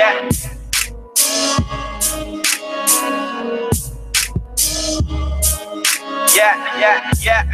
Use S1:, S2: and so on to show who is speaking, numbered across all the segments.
S1: yeah. Yeah.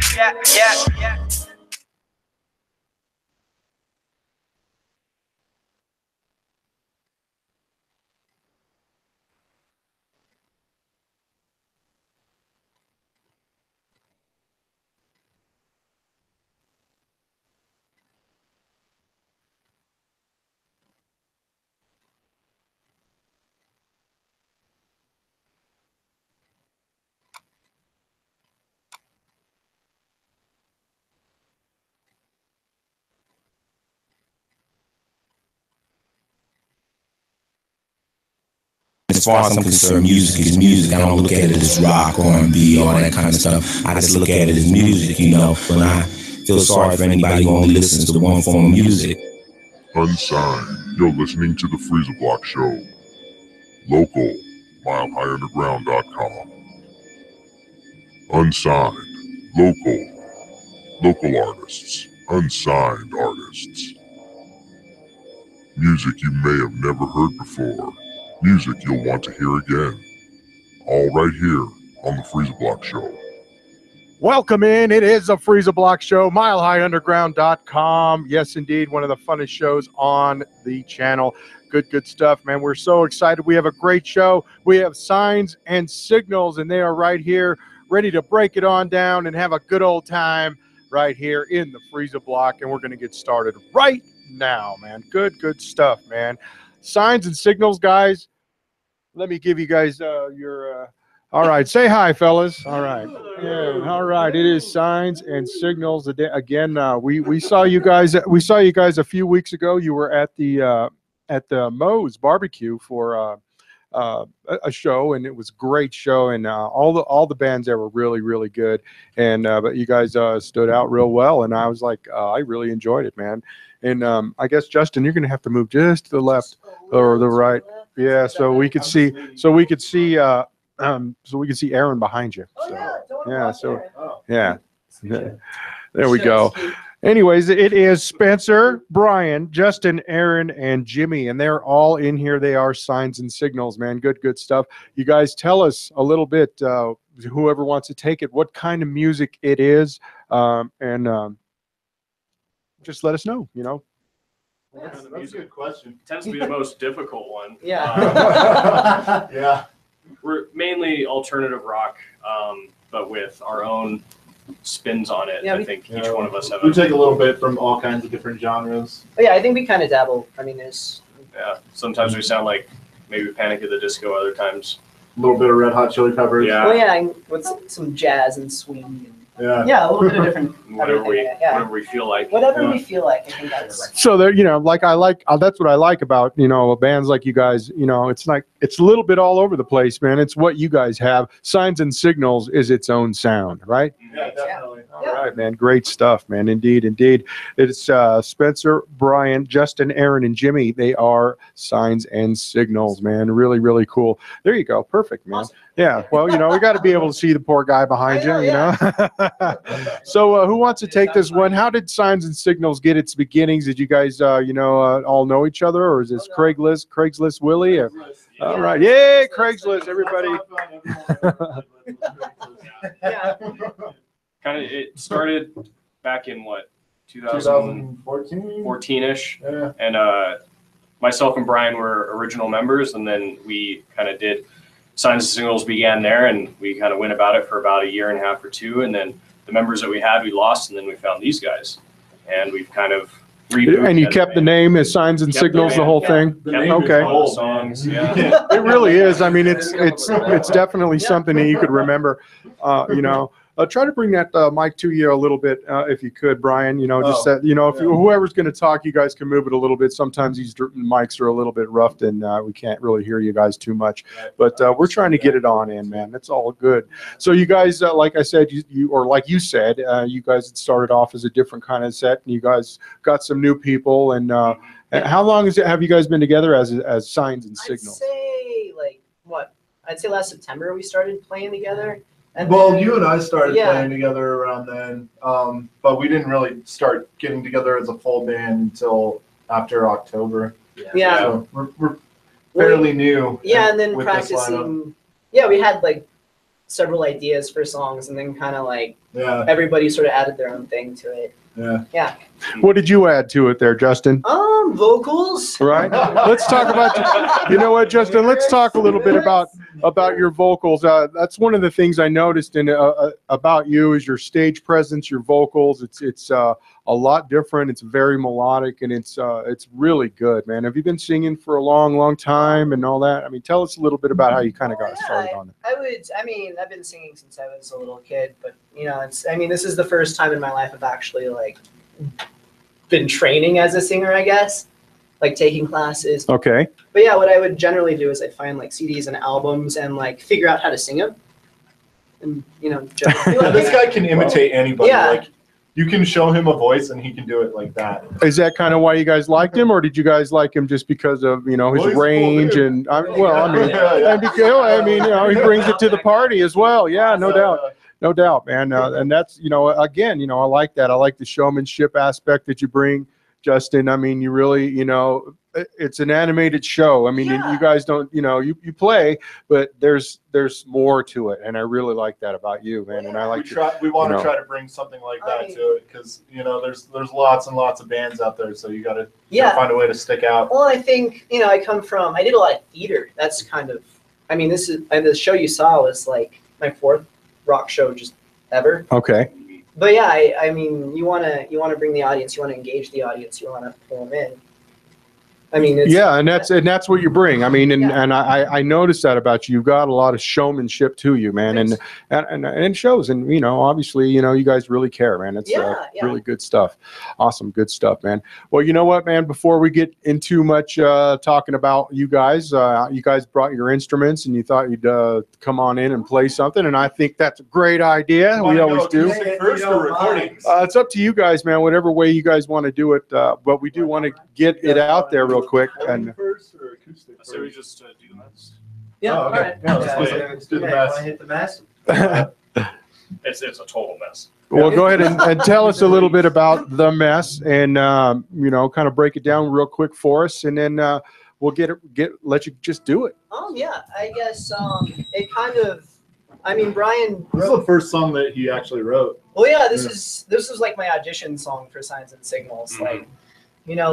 S2: As far as I'm concerned, music is music. I don't look at it as rock, R&B, all that kind of stuff. I just look at it as music, you know. When I feel sorry for anybody who only listens to one form of music.
S3: Unsigned, you're listening to the Freeza Block Show. Local, MileHighUnderground.com. Unsigned, local artists, unsigned artists. Music you may have never heard before. Music you'll want to hear again. All right here on the Freeza Block Show.
S4: Welcome in. It is the Freeza Block Show, MileHighUnderground.com. Yes, indeed, one of the funnest shows on the channel. Good stuff, man. We're so excited. We have a great show. We have Signs and Signals, and they are right here, ready to break it on down and have a good old time right here in the Freeza Block. And we're going to get started right now, man. Good stuff, man. Signs and Signals, guys. Let me give you guys your... all right, say hi, fellas. All right, yeah, all right. It is Signs and Signals again. We saw you guys. We saw you guys a few weeks ago. You were at the Moe's barbecue for a show, and it was a great show. And all the bands there were really good. And but you guys stood out real well. And I was like, I really enjoyed it, man. And I guess Justin, you're gonna have to move just to the left or the right. Yeah, so we could see. So we could see Aaron behind you. There we go. Anyways, it is Spencer, Brian, Justin, Aaron, and Jimmy, and they're all in here. They are Signs and Signals, man. Good stuff. You guys tell us a little bit, whoever wants to take it, what kind of music it is, and just let us know, you know.
S5: That's a good question.
S6: It tends to be the most difficult one.
S5: Yeah. Yeah.
S6: We're mainly alternative rock, but with our own spins on it.
S5: Yeah,
S6: I think each one of us have.
S5: We take a little bit from all kinds of different genres.
S7: But yeah, I think we kind of dabble. I mean,
S6: sometimes we sound like maybe Panic at the Disco. Other times,
S5: a little bit of Red Hot Chili Peppers.
S6: Yeah.
S7: Well, yeah, with some jazz and swing. And,
S5: yeah,
S7: a little bit of different.
S6: Whatever we feel like.
S7: Whatever we feel like. I think that's.
S4: So there, you know, like that's what I like about, you know, bands like you guys. You know, it's like it's a little bit all over the place, man. It's what you guys have. Signs and Signals is its own sound, right?
S5: Yeah, definitely.
S4: All right, man. Great stuff, man. Indeed. It's Spencer, Brian, Justin, Aaron, and Jimmy. They are Signs and Signals, man. Really cool. There you go. Perfect, man. Awesome. Yeah. Well, you know, we got to be able to see the poor guy behind you, you know. So who wants to take this one? How did Signs and Signals get its beginnings? Did you guys, all know each other, or is this Craigslist Willie? Or? All right. Yay, Craigslist, everybody.
S6: Yeah. It started back in what, 2014-ish,
S5: yeah.
S6: And myself and Brian were original members, and then we kind of did Signs and Signals began there, and we kind of went about it for about a year and a half or two, and then the members that we had we lost, and then we found these guys, and we've kind of rebooted.
S4: And you kept the name as Signs and Signals, the whole thing.
S6: Okay. All the songs, yeah.
S4: It really is. I mean, it's definitely something that you could remember. You know, try to bring that mic to you a little bit, if you could, Brian. You know, just that, you know, if whoever's going to talk, you guys can move it a little bit. Sometimes these mics are a little bit roughed, and we can't really hear you guys too much. But we're trying to get it on in, man. It's all good. So you guys, like I said, like you said, you guys had started off as a different kind of set, and you guys got some new people. And how long have you guys been together as Signs and Signals?
S7: I'd say last September we started playing together.
S5: And well, you and I started playing together around then, but we didn't really start getting together as a full band until after October.
S7: Yeah.
S5: So we're fairly new.
S7: Yeah, and then
S5: with this lineup.
S7: practicing. Yeah, we had like several ideas for songs, and then kind of like
S5: Yeah,
S7: everybody sort of added their own thing to it.
S5: yeah.
S7: Yeah.
S4: What did you add to it there, Justin?
S7: Vocals.
S4: Right. Let's talk about. You know what, Justin? Let's talk a little bit about your vocals. That's one of the things I noticed in about you is your stage presence, your vocals. It's a lot different. It's very melodic, and it's really good, man. Have you been singing for a long time and all that? I mean, tell us a little bit about how you kind of got started on it.
S7: I mean, I've been singing since I was a little kid, but you know, this is the first time in my life I've actually like been training as a singer, I guess, like taking classes.
S4: Okay.
S7: But yeah, what I would generally do is I'd find like CDs and albums and like figure out how to sing them. And you know,
S5: This guy can imitate anybody.
S7: Yeah.
S5: Like, you can show him a voice and he can do it like that.
S4: Is that kind of why you guys liked him, or did you guys like him just because of his
S5: Well, he's a cool
S4: range
S5: dude.
S4: and
S5: Yeah.
S4: and because, he brings it to the party as well. Yeah, no doubt. No doubt, man. And that's, again, I like that. I like the showmanship aspect that you bring, Justin. I mean, you really, it's an animated show. I mean,
S7: Yeah.
S4: you guys don't, you play, but there's more to it. And I really like that about you, man. And I like
S5: We want
S4: you
S5: to
S4: know.
S5: try to bring something like that to it because, there's lots and lots of bands out there. So you got to find a way to stick out.
S7: Well, I think, I did a lot of theater. That's kind of, the show you saw was like my fourth rock show just ever.
S4: Okay.
S7: But yeah, I mean, you want to bring the audience, you want to engage the audience, you want to pull them in. I mean, it's,
S4: Yeah, and that's what you bring. I mean, and
S7: Yeah.
S4: and I noticed that about you. You've got a lot of showmanship to you, man, and it shows. And obviously, you guys really care, man. It's
S7: Yeah.
S4: really good stuff. Awesome, good stuff, man. Well, you know what, man? Before we get into much talking about you guys brought your instruments and you thought you'd come on in and play something, and I think that's a great idea. We always do.
S5: Acoustic first or recordings?
S4: It's up to you guys, man. Whatever way you guys want to do it, but we do want to get it out there real quick. And
S5: First or acoustic
S6: So we
S5: first?
S6: just do the mess.
S7: yeah,
S5: Oh,
S7: all
S5: okay.
S7: right.
S5: Yeah, let's do the mess.
S7: Hit the mess.
S6: It's a total mess.
S4: well, go ahead and tell us a little bit about the mess, and kind of break it down real quick for us, and then we'll let you just do it.
S7: Yeah, I guess it kind of. I mean, Brian.
S5: This is the first song that he actually wrote.
S7: Well, yeah, this is like my audition song for Signs and Signals.
S6: Mhm.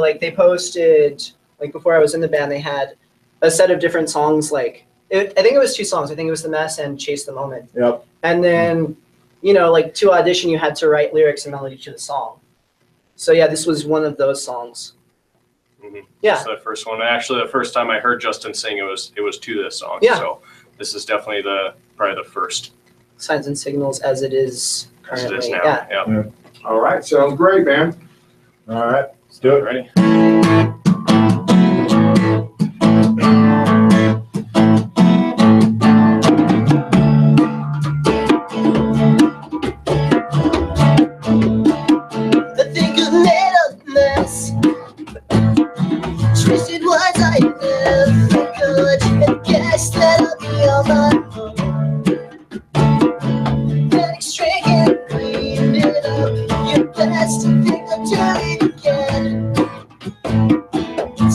S7: Like they posted, like before I was in the band, they had a set of different songs. I think it was 2 songs. I think it was The Mess and Chase the Moment.
S5: Yep.
S7: And then, to audition, you had to write lyrics and melody to the song. So yeah, this was one of those songs.
S6: Mhm.
S7: Yeah.
S6: That's the first one. Actually, the first time I heard Justin sing, it was to this song.
S7: Yeah.
S6: So this is definitely probably the first
S7: Signs and Signals as it is
S6: as
S7: currently.
S6: it is now.
S7: Yeah.
S4: All right, sounds great, man.
S5: All right, let's do it.
S6: Ready?
S1: I think I've made a mess. Twisted words I never could. And guess that I'll be on my own. Panic-stricken, clean it up. Your best to think I'll do it again.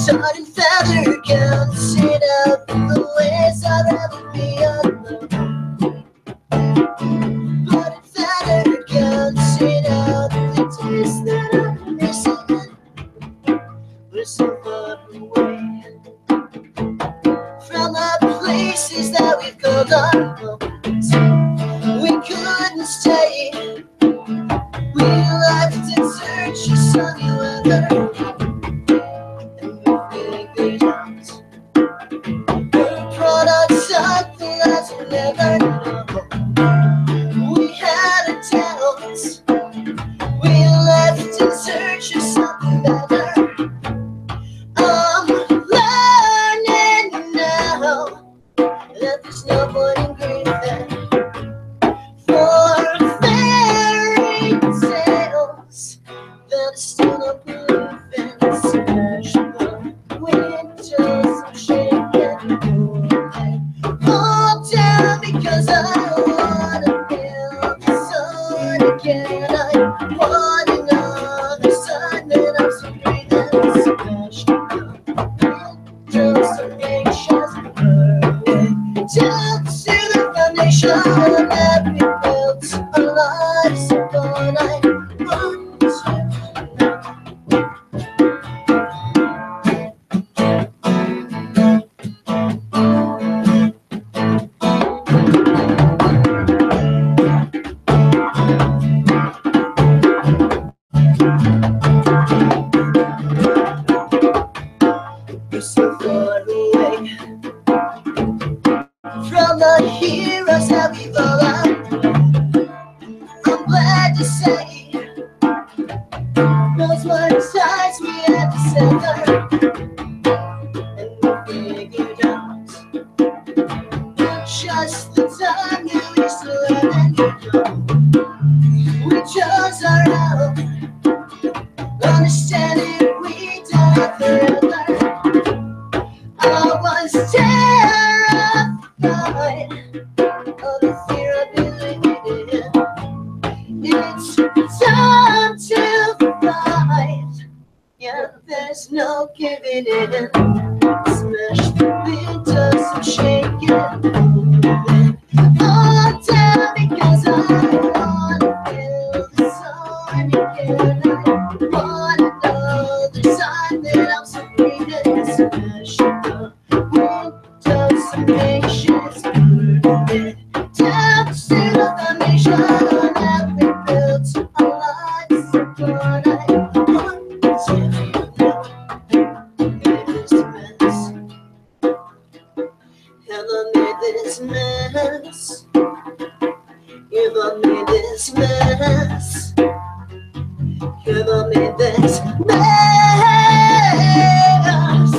S1: Tarred and feather, counting out the ways I'd rather be alone. Blood and feather, counting out the days that I'm missing. We're so far away from the places that we've called our home. We couldn't stay. We left in search of sunny weather. And we're feeling good out. We're products of the lives we'll never know. We had a talent. We left in search of something better. I'm learning now that there's no point in We're so far away from the heroes that we've all known. I'm glad to say those were times we had together, and we figured out just the time that we still learn and grow. We chose our own, understanding we died forever. I was terrified of the fear of believing in. It's time to fight. Yeah, there's no giving in. Smash the windows and shake it. All down because I wanna feel the sun again. I wanna know the time that I'm so free to smash the windows and nations burn it down to the foundation that we built our lives upon. If I made this mess, if I made this mess.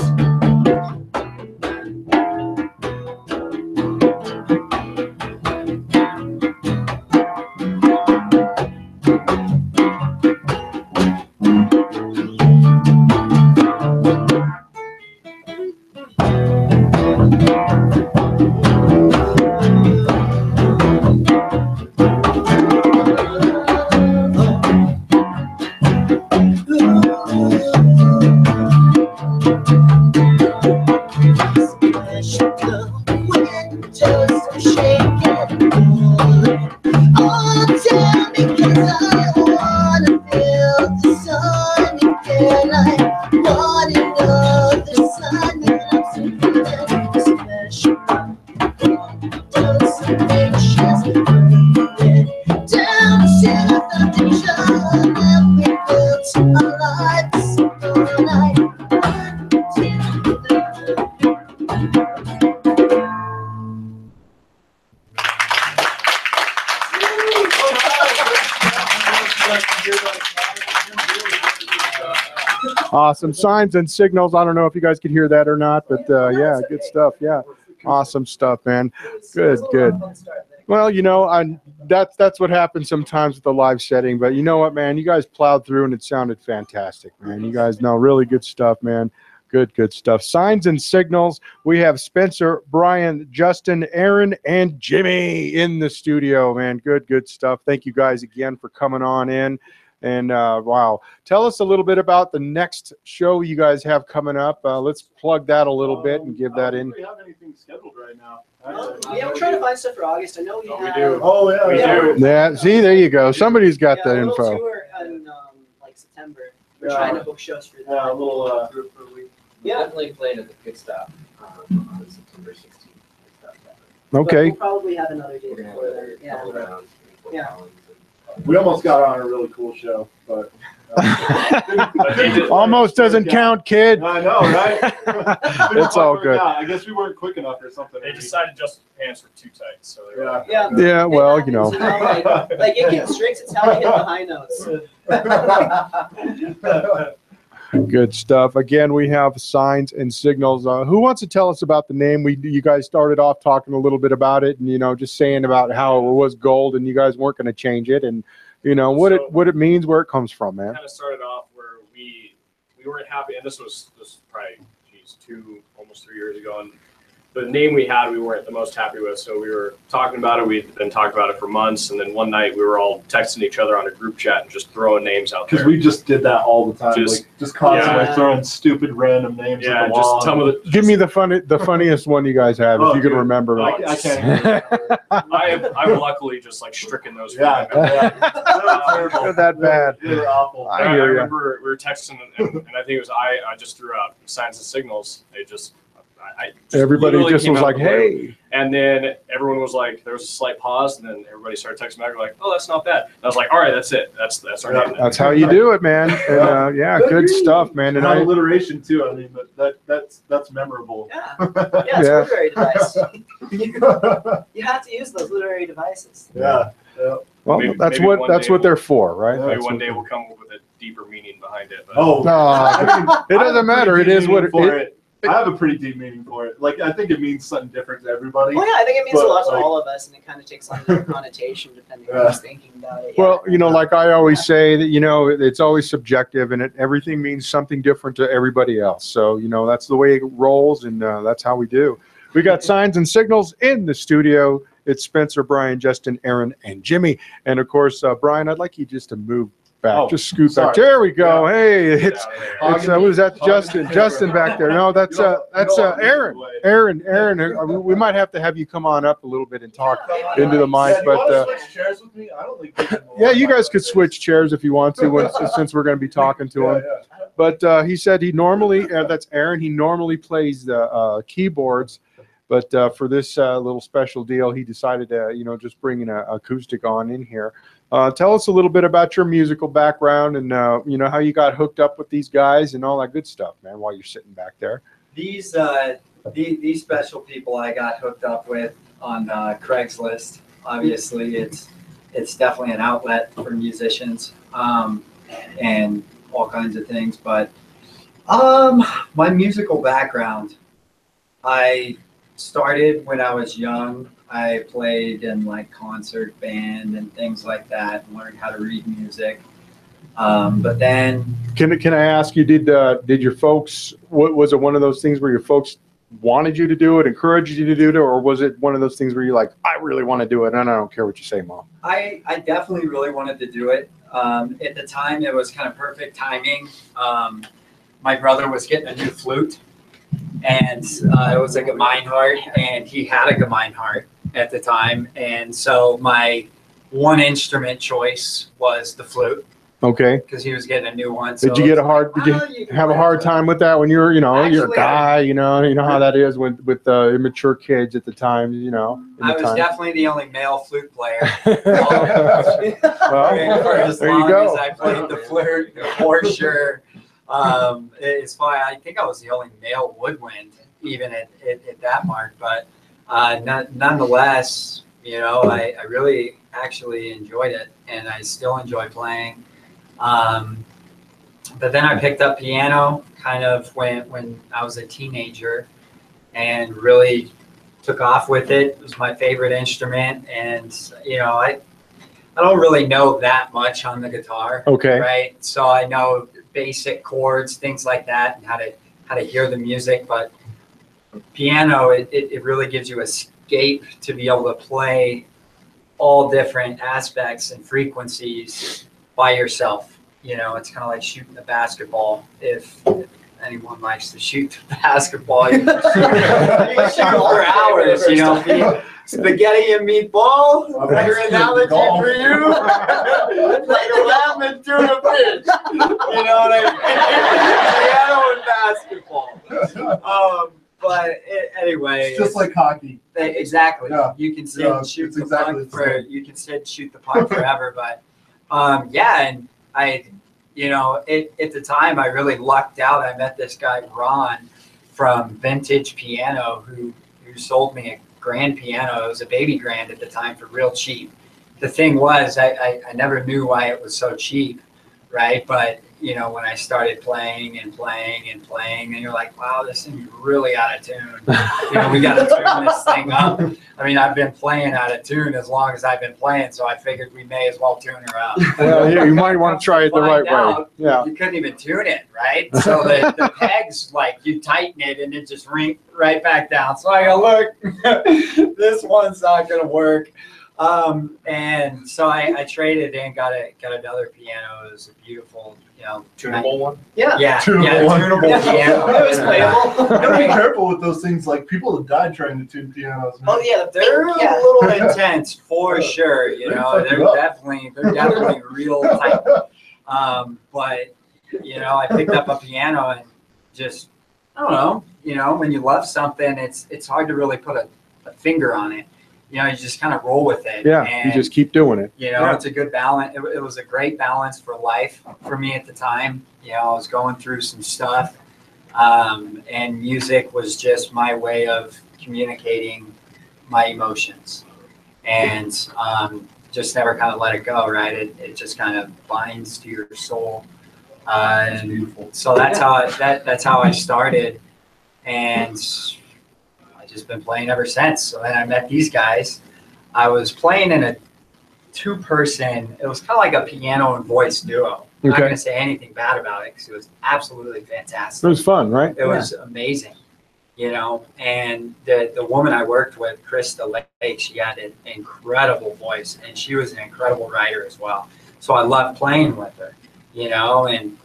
S4: Awesome. Signs and signals. I don't know if you guys could hear that or not, but yeah, good stuff. Yeah, awesome stuff, man. Good, good. Well, you know, that's what happens sometimes with the live setting. But you know what, man? You guys plowed through and it sounded fantastic, man. You guys know really good stuff, man. Good stuff. Signs and signals. We have Spencer, Brian, Justin, Aaron, and Jimmy in the studio, man. Good stuff. Thank you guys again for coming on in. And wow, tell us a little bit about the next show you guys have coming up. Let's plug that a little bit and give that in.
S5: Do we have anything scheduled right now?
S7: Yeah, we're trying to find stuff for August. I know we have.
S5: Do. Oh yeah, we do.
S4: Yeah, see, there you go. Somebody's got that
S7: a little
S4: info.
S7: tour in like September. We're trying to book shows for that.
S5: Yeah, a little
S8: group for a week.
S7: Yeah.
S8: Definitely playing at the pit stop on September 16th.
S4: Okay.
S7: We'll probably have another day
S8: We're gonna
S7: before
S8: have
S7: that.
S8: a
S7: Yeah.
S8: couple rounds.
S7: Yeah.
S5: We almost got on a really cool show, but
S4: Almost doesn't count, kid.
S5: I know, right?
S4: It's all good.
S5: I guess we weren't quick enough or something.
S6: They decided just pants were too tight, so they were like,
S7: Yeah.
S4: Yeah, well, you know.
S7: Like it gets strict. It's how I hit the high notes.
S4: Good stuff. Again, we have signs and signals. Who wants to tell us about the name? You guys started off talking a little bit about it, and you know, just saying about how it was gold, and you guys weren't going to change it, and you know what it means, where it comes from, man.
S6: Kind of started off where we weren't happy, and this was probably almost 3 years ago, and the name we had we weren't the most happy with, so we were talking about it. We'd been talking about it for months, and then one night we were all texting each other on a group chat and just throwing names out there.
S5: Because we just did that all the time, just constantly
S7: Yeah.
S5: throwing stupid random names at the wall.
S6: just tell me
S4: Give me the funniest one you guys have, if you can
S5: dude.
S4: remember.
S5: I can't.
S6: I've luckily just like stricken those.
S5: Yeah,
S6: from my memory.
S4: They're that bad.
S5: They're awful.
S4: I
S6: I
S4: hear ya.
S6: remember we were texting, and I think it was I just threw out signs and signals. They just. I just
S4: Everybody
S6: literally
S4: just
S6: came
S4: was
S6: out
S4: like,
S6: of the blue.
S4: "Hey."
S6: And then everyone was like, there was a slight pause, and then everybody started texting back like, "Oh, that's not bad." And I was like, "All right, that's it. That's our name." Then.
S4: That's how you do it, man. And, yeah, good stuff, man. And
S5: alliteration too. I mean, that's memorable.
S7: Yeah, yeah, it's a literary device. You have to use those literary devices.
S5: Yeah.
S4: Well,
S6: Maybe
S4: that's
S6: one
S4: what
S6: day
S4: they're for, right?
S6: Maybe
S4: That's
S6: one
S4: what
S6: day
S4: they're-
S6: we'll come up with a deeper meaning behind it. But.
S5: Oh,
S4: No,
S5: I mean,
S4: it doesn't matter. It is what
S5: it. I have a pretty deep meaning for it. Like, I think it means something different to everybody.
S7: Well, yeah, I think it means a
S5: But,
S7: lot to
S5: like-
S7: all of us, and it kind of takes on a different connotation depending on who's thinking about it.
S4: Well, you know, like I always say that, you know, it's always subjective and everything means something different to everybody else. So, you know, that's the way it rolls and that's how we do. We got signs and signals in the studio. It's Spencer, Brian, Justin, Aaron, and Jimmy. And of course, Brian, I'd like you just to move back, just scoot back. There we go. Hey, it's what is that? Justin back there. No, that's Aaron. Aaron, we might have to have you come on up a little bit and talk into the mic, but
S5: switch chairs with me? I don't think
S4: yeah, you guys could switch chairs if you want to, since we're going to be talking to him. But he said he normally, that's Aaron, he normally plays the keyboards, but for this little special deal, he decided to, you know, just bring an acoustic on in here. Tell us a little bit about your musical background and, you know, how you got hooked up with these guys and all that good stuff, man, while you're sitting back there.
S9: These special people I got hooked up with on Craigslist. Obviously, it's definitely an outlet for musicians and all kinds of things. But my musical background, I started when I was young. I played in like concert band and things like that, and learned how to read music. But then,
S4: can I ask you, did your folks, was it one of those things where your folks wanted you to do it, encouraged you to do it, or was it one of those things where you're like, I really want to do it, and I don't care what you say, Mom?
S9: I definitely really wanted to do it. At the time, it was kind of perfect timing. My brother was getting a new flute, and it was a Gemeinhardt, and he had a Gemeinhardt at the time, and so my one instrument choice was the flute.
S4: Okay.
S9: Because he was getting a new one. So
S4: did you have a hard time with that when you're, you know, you're a guy, you know how that is with immature kids at the time, you know.
S9: I was definitely the only male flute player.
S4: Well,
S9: for as
S4: there
S9: long
S4: you go.
S9: as I played the flute, for sure. It's fine. I think I was the only male woodwind even at that mark, but nonetheless, you know, I really actually enjoyed it, and I still enjoy playing. But then I picked up piano kind of when I was a teenager and really took off with it. It was my favorite instrument, and you know, I don't really know that much on the guitar.
S4: Okay.
S9: Right. So I know basic chords, things like that, and how to hear the music, but piano, it really gives you escape to be able to play all different aspects and frequencies by yourself. You know, it's kind of like shooting the basketball. If anyone likes to shoot the basketball, you can shoot for hours, you know. Spaghetti and meatball, your analogy for you. It's like a lamb and tuna fish. You know what I mean? Piano and basketball. But anyway,
S5: it's just like hockey.
S9: Exactly.
S5: Yeah.
S9: You can sit and shoot the puck forever. But yeah, and I, you know, at the time I really lucked out. I met this guy Ron from Vintage Piano who sold me a grand piano. It was a baby grand at the time for real cheap. The thing was, I never knew why it was so cheap, right? But you know, when I started playing and you're like, wow, this thing's really out of tune. You know, we got to tune this thing up. I mean, I've been playing out of tune as long as I've been playing, so I figured we may as well tune her up.
S4: Well, yeah, you might want to try it the right way. Yeah.
S9: You couldn't even tune it, right? So the pegs, like, you tighten it and it just rings right back down. So I go, look, this one's not going to work. And so I traded and got another piano. It was a beautiful, you know,
S6: tunable one.
S9: Yeah,
S5: tunable
S9: piano.
S7: It was playable.
S5: You gotta be careful with those things. Like, people have died trying to tune pianos. Man.
S7: Oh yeah,
S9: They're a little intense for sure. You know, they're definitely real tight. But you know, I picked up a piano and just, I don't know. You know, when you love something, it's hard to really put a finger on it. you know, you just kind of roll with it.
S4: Yeah,
S9: and,
S4: you just keep doing it.
S9: You know, it's a good balance. It was a great balance for life for me at the time. You know, I was going through some stuff, and music was just my way of communicating my emotions, and just never kind of let it go. Right, it just kind of binds to your soul. And so that's how I started, and I just been playing ever since. So then I met these guys. I was playing in a 2-person. It was kind of like a piano and voice duo. I'm not going to say anything bad about it because it was absolutely fantastic.
S4: It was fun, right?
S9: It was amazing, you know. And the woman I worked with, Krista Lake, she had an incredible voice, and she was an incredible writer as well. So I loved playing with her, you know. And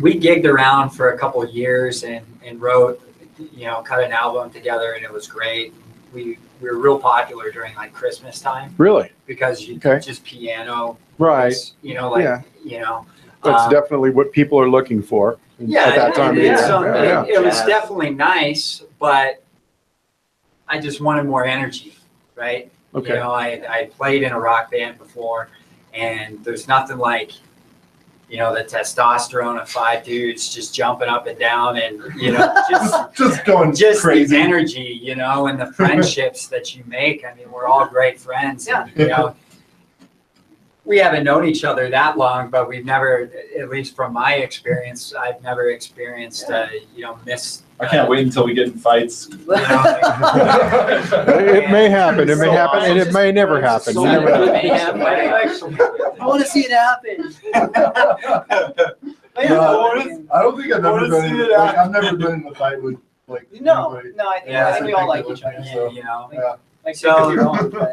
S9: we gigged around for a couple of years and wrote, you know, cut an album together, and it was great. We were real popular during like Christmas time.
S4: Really?
S9: Because you just piano,
S4: right?
S9: You know, like you know,
S4: that's definitely what people are looking for. At that time.
S9: It was definitely nice, but I just wanted more energy, right?
S4: Okay.
S9: You know, I played in a rock band before, and there's nothing like, you know, the testosterone of 5 dudes just jumping up and down, and you know,
S5: just going crazy.
S9: The energy, you know, and the friendships that you make. I mean, we're all great friends.
S7: Yeah.
S9: And, you know, we haven't known each other that long, but we've never, at least from my experience, I've never experienced, you know,
S5: I can't wait until we get in fights.
S9: You know,
S4: it may happen. It may happen, and it may never happen. You never know.
S7: I want to see it happen.
S5: I don't think I've ever been in. Like, I've never been in a fight with like.
S7: No,
S5: anybody.
S7: I think we all like each other.
S5: So,
S9: you know.
S7: Like,
S9: so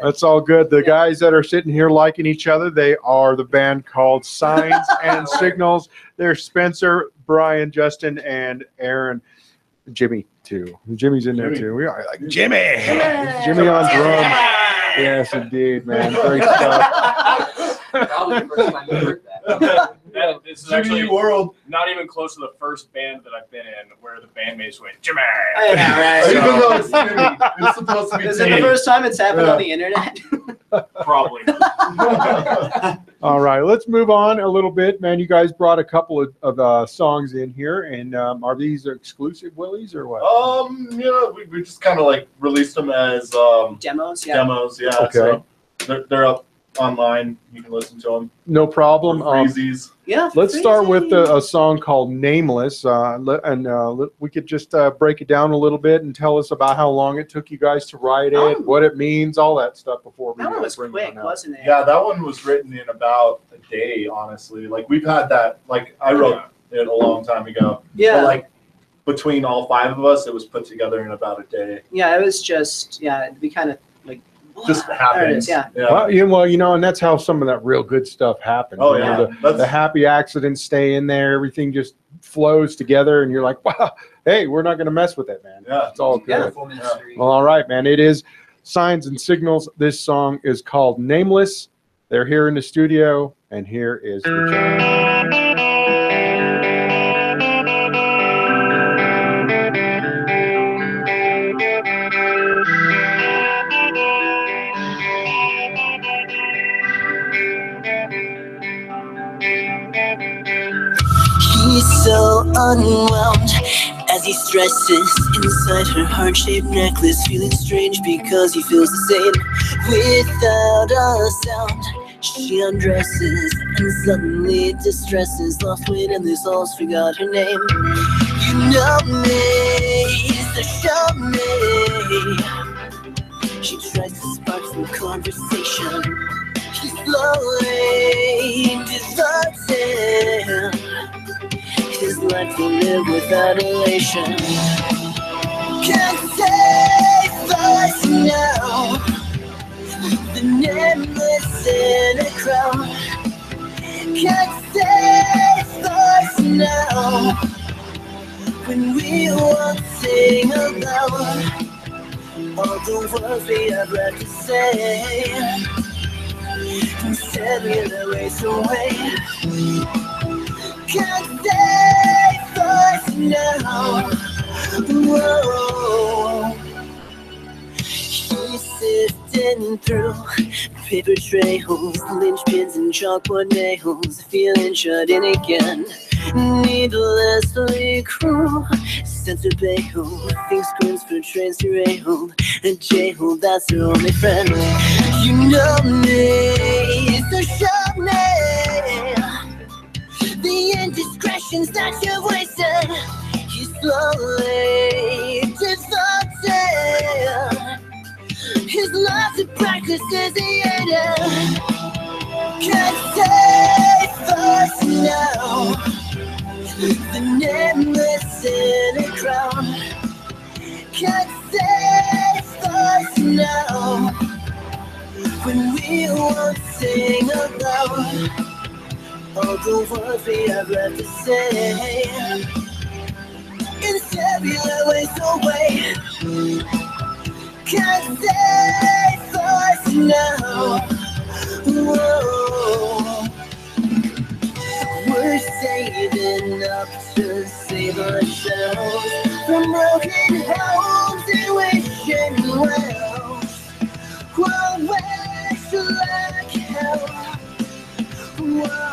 S4: that's all good. The guys that are sitting here liking each other, they are the band called Signs and Signals. They're Spencer, Brian, Justin, and Aaron. Jimmy too. Jimmy's in there too. We are like Jimmy on drum. Yes, indeed, man. Great stuff.
S9: Probably the first time you heard that.
S6: This is actually not even close to the first band that I've been in where the bandmates went, Jimmy!
S7: Yeah, right.
S5: Even though it's Jimmy, it's supposed to be
S7: Is it the first time it's happened on the internet?
S6: Probably.
S4: All right, let's move on a little bit, man. You guys brought a couple of songs in here, and are these exclusive Willies or what?
S5: Yeah, we just kind of like released them as
S7: Demos, yeah.
S5: Demos, yeah.
S4: Okay.
S5: So they're up online. You can listen to them.
S4: No problem.
S5: Freezies.
S7: Yeah.
S4: Let's start with a song called Nameless, and we could just break it down a little bit and tell us about how long it took you guys to write it, what it means, all that stuff before we
S7: That one was
S4: bring
S7: quick,
S4: it on.
S7: wasn't it?
S5: Yeah, that one was written in about a day, honestly. Like, we've had that, like, I wrote it a long time ago.
S7: Yeah.
S5: But, like, between all 5 of us, it was put together in about a day.
S7: Yeah, it was just, we kind of, like,
S5: Just
S7: there it
S5: happened.
S7: is, yeah.
S4: Well, you know, and that's how some of that real good stuff happens.
S5: Oh,
S4: You know,
S5: yeah.
S4: the happy accidents stay in there. Everything just flows together, and you're like, wow, hey, we're not going to mess with it, man.
S5: Yeah.
S4: It's all good.
S9: Full ministry.
S4: Well, all right, man. It is Signs and Signals. This song is called Nameless. They're here in the studio, and here is the jam.
S1: He's so unwound as he stresses inside her heart-shaped necklace, feeling strange because he feels the same. Without a sound, she undresses and suddenly distresses, lost within this halls, forgot her name. You know me, so show me. She tries to spark some conversation. She's slowly deserting his life will live without elation. Can't save us now. The nameless in a crowd. Can't save us now. When we won't sing about all the words we have left to say. Instead we'll erase away. Can't save us now. Whoa. He sifted Sifting through paper trails, linchpins and chalkboard nails, feeling shut in again. Needlessly cruel, sense of bail, think screams for trains derailed, a jail that's her only friend. You know me, so show me the indiscretions that you've wasted. You slowly defaulted. His lots of practices he hated. Can't save us now. The nameless in a crown. Can't save us now. When we won't sing aloud all the words we have left to say. Instead we let waste away. Can't save us now. Whoa. We're saving up to save ourselves from broken homes and wishing wells. We'll wish like hell. Whoa.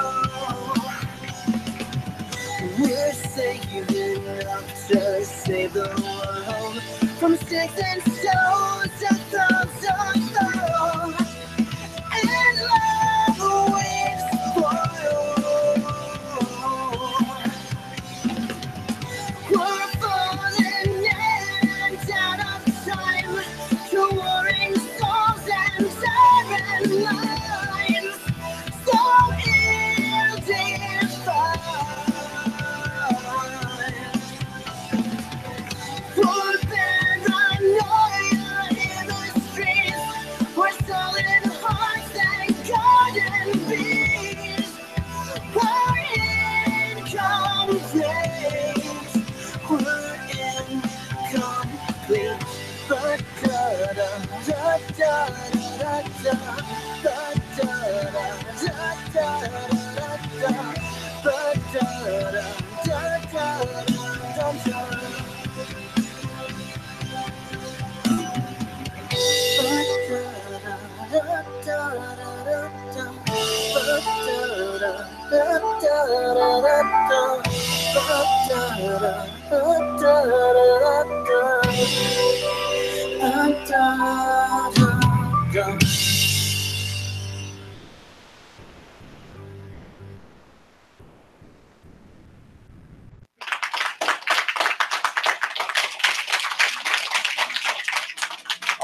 S1: We're saving up to save the world from sticks and stones to thumbs on thorn. And love waves spoiled. We're falling and out of time to warring souls and siren lines. So ill-defined. For paranoia in the streets, we're solid hearts and garden bees. We're incomplete. We're incomplete. But da da da da da da da da da da da da.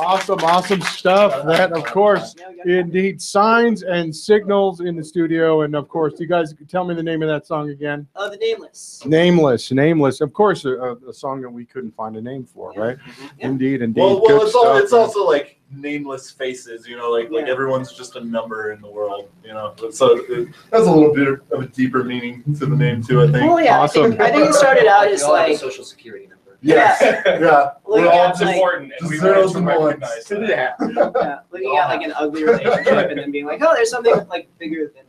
S4: Awesome stuff. That, of course, indeed, Signs and Signals in the studio. And, of course, you guys tell me the name of that song again.
S7: The Nameless.
S4: Nameless. Of course, a song that we couldn't find a name for, right?
S7: Yeah.
S4: Indeed.
S5: Well,
S4: Good
S5: it's
S4: stuff,
S5: also like nameless faces, like everyone's just a number in the world, So it has a little bit of a deeper meaning to the name too, I think.
S7: Well, yeah,
S4: Awesome.
S7: I think it started out as
S8: We all have a
S7: like
S8: social security number.
S5: Yes. Yeah.
S7: looking
S5: all
S7: at
S6: It's
S7: like,
S6: important, and we
S5: zeros
S6: want to
S5: and ones.
S6: recognize that.
S5: Yeah.
S7: looking at like an ugly relationship and then being like, oh, there's something like bigger than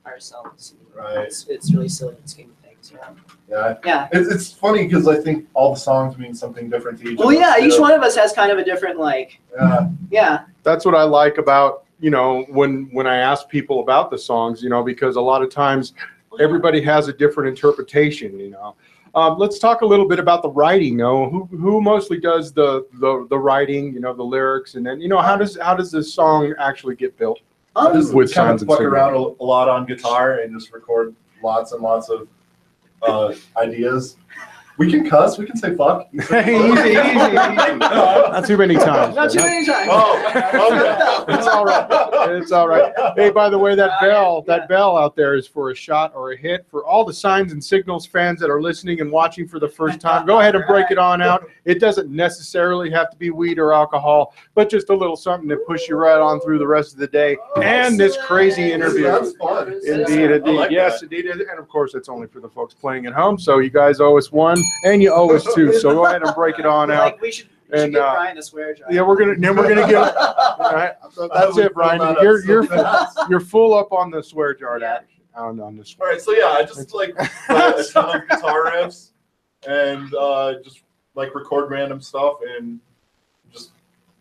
S7: ourselves.
S5: Right.
S7: It's really silly in the scheme of things.
S5: Yeah.
S7: Yeah.
S5: It's funny because I think all the songs mean something different to each
S7: Well,
S5: of us.
S7: yeah, each
S5: too.
S7: one of us has kind of a different like. Yeah.
S4: That's what I like about, when I ask people about the songs, because a lot of times everybody has a different interpretation, Let's talk a little bit about the writing. Who mostly does the writing? The lyrics, and then how does this song actually get built?
S5: I just
S4: With
S5: kind
S4: Signs
S5: of
S4: and
S5: fuck
S4: Signals.
S5: around a lot on guitar and just record lots and lots of ideas. We can cuss. We can say fuck.
S4: Easy. Not too many times.
S7: Not too many times.
S5: Oh, okay.
S4: It's all right. It's all right. Hey, by the way, that bell out there is for a shot or a hit. For all the Signs and Signals fans that are listening and watching for the first time, go ahead and break it on out. It doesn't necessarily have to be weed or alcohol, but just a little something to push you right on through the rest of the day and this crazy interview.
S5: That's fun.
S4: Indeed.
S5: like
S4: Yes,
S5: that.
S4: indeed. And of course, it's only for the folks playing at home. So you guys owe us one, and you owe us two. So go ahead and break it on out.
S7: Like we should
S4: And,
S7: give Brian a swear jar.
S4: Yeah, we're gonna get. All right, that's it, Brian. You're full up on the swear jar.
S7: Yeah.
S4: On this.
S5: All right, so yeah, I just like write a ton of guitar riffs and just like record random stuff and just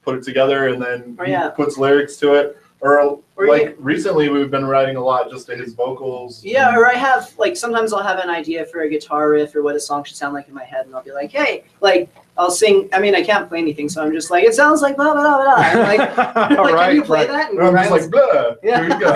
S5: put it together, and then
S7: Or
S5: he
S7: yeah.
S5: puts lyrics to it. Or like
S7: you-
S5: recently, we've been writing a lot just to his vocals.
S7: Yeah, or I have like sometimes I'll have an idea for a guitar riff or what a song should sound like in my head, and I'll be like, hey, like I'll sing. I mean, I can't play anything, so I'm just like, it sounds like blah blah blah blah. I'm like, can you play that?
S5: And I'm just like, blah.
S7: Yeah.
S5: Here you go.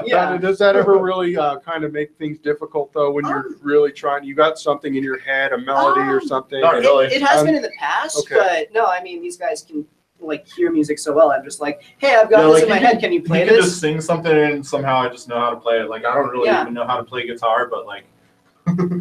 S7: Yeah.
S4: Does that ever really kind of make things difficult though when you're really trying? You got something in your head, a melody or something?
S5: Not really.
S7: It has been in the past,
S4: okay.
S7: but no, I mean, these guys can like hear music so well. I'm just like, hey, I've got this
S5: like,
S7: in my head. Can you play
S5: You can
S7: this?
S5: just sing something, and somehow I just know how to play it. Like I don't really
S7: Yeah.
S5: even know how to play guitar, but like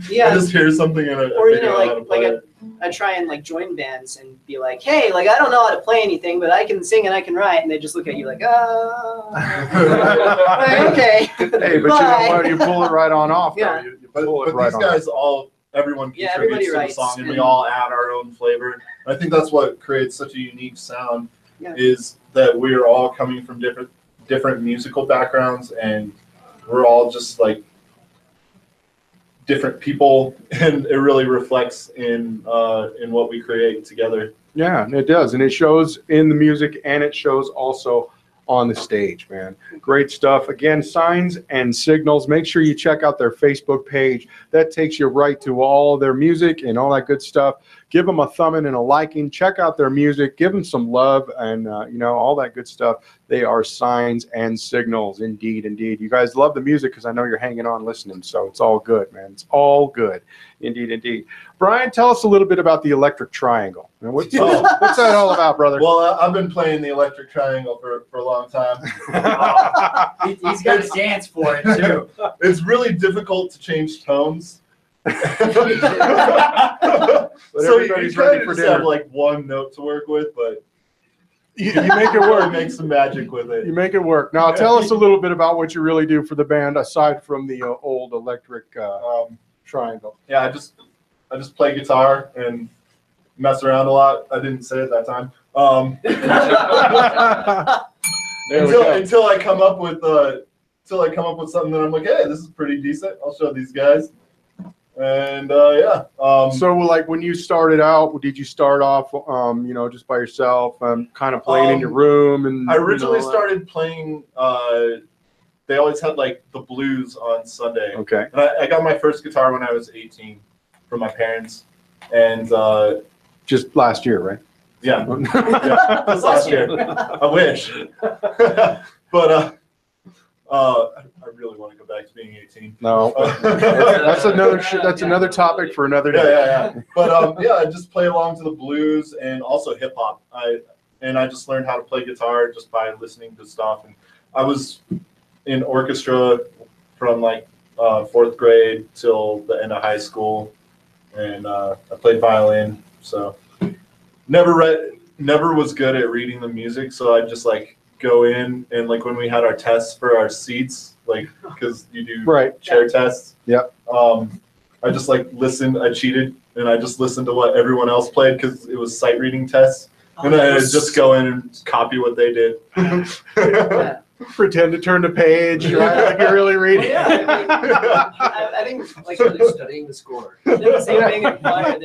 S7: Yeah.
S5: I just hear something and I
S7: Or, you
S5: figure
S7: know,
S5: out how to play it.
S7: I try and like join bands and be like, hey, like I don't know how to play anything, but I can sing and I can write, and they just look at you like, oh, like, okay.
S4: Hey, but you know
S7: Bye.
S4: what? You pull it right on off.
S7: Yeah.
S4: Though. You
S5: But
S4: pull it right
S5: these
S4: on.
S5: guys everyone
S7: Yeah,
S5: contributes
S7: everybody
S5: to the
S7: writes,
S5: song, and we
S7: and-
S5: all add our own flavor. I think that's what creates such a unique sound.
S7: Yeah.
S5: Is that we're all coming from different musical backgrounds, and we're all just like different people, and it really reflects in what we create together.
S4: Yeah, it does, and it shows in the music, and it shows also on the stage, man. Great stuff. Again, Signs and Signals. Make sure you check out their Facebook page. That takes you right to all their music and all that good stuff. Give them a thumbing and a liking. Check out their music. Give them some love and, you know, all that good stuff. They are Signs and Signals. Indeed, indeed. You guys love the music because I know you're hanging on listening, so it's all good, man. It's all good. Indeed, indeed. Brian, tell us a little bit about the Electric Triangle. And what's that all about, brother?
S5: Well, I've been playing the Electric Triangle for a long time.
S9: He's got a dance for it too.
S5: It's really difficult to change tones. So you
S4: everybody's
S5: kind
S4: ready
S5: of
S4: for
S5: just have
S4: dinner.
S5: like one note to work with, but
S4: You make it work.
S5: Make some magic with it.
S4: You make it work. Now, tell us a little bit about what you really do for the band, aside from the old Electric Triangle.
S5: Yeah, I just play guitar and mess around a lot. I didn't say it that time.
S4: There we go.
S5: Until I come up with something that I'm like, hey, this is pretty decent. I'll show these guys. And yeah.
S4: So, like, when you started out, did you start off, you know, just by yourself, kind of playing in your room? And
S5: I originally
S4: you know,
S5: started playing. They always had like the blues on Sunday.
S4: Okay.
S5: And I got my first guitar when I was 18 from my parents, and
S4: Just last year, right?
S5: yeah, yeah, just last year. I wish, but I really want to go back to being 18.
S4: No, that's another topic for another day.
S5: Yeah. But yeah, I just play along to the blues and also hip hop. I just learned how to play guitar just by listening to stuff. And I was in orchestra from like 4th grade till the end of high school, and I played violin. So never was good at reading the music. So I just like go in and like when we had our tests for our seats, like because you do chair tests.
S4: Yep.
S5: I just like listened. I cheated and I just listened to what everyone else played because it was sight reading tests, and then I just go in and copy what they did.
S7: Yeah.
S4: Pretend to turn the page, right? Like you're really reading.
S7: Well, yeah, I think like
S8: Really studying the score.
S7: they did the same thing in choir.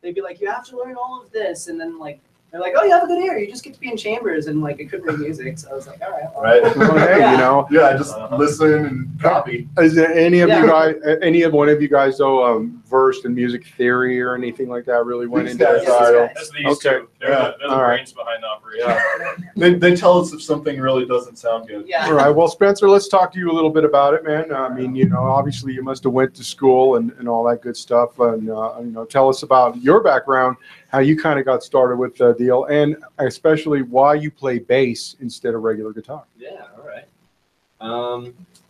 S7: They'd be like, you have to learn all of this, and then like they're like, oh, you have a good ear. You just get to be in chambers, and like I couldn't read music, so I was like, all right, well.
S5: Right.
S4: Well, hey, you know.
S5: Yeah, I just listen and copy.
S4: Is there any of
S7: Yeah.
S4: you guys, any of one of you guys, though, versed in music theory or anything like that? Really went
S5: These
S4: into
S5: guys
S4: that
S5: are.
S4: style?
S6: That's these
S4: Okay.
S6: two. They're
S5: Yeah.
S6: the
S4: All right.
S6: brains behind the operation.
S5: Yeah. They tell us if something really doesn't sound good.
S7: Yeah.
S4: All right. Well, Spencer, let's talk to you a little bit about it, man. I mean, you know, obviously you must have went to school and all that good stuff. And, you know, tell us about your background, how you kind of got started with the deal, and especially why you play bass instead of regular guitar.
S8: Yeah, all right.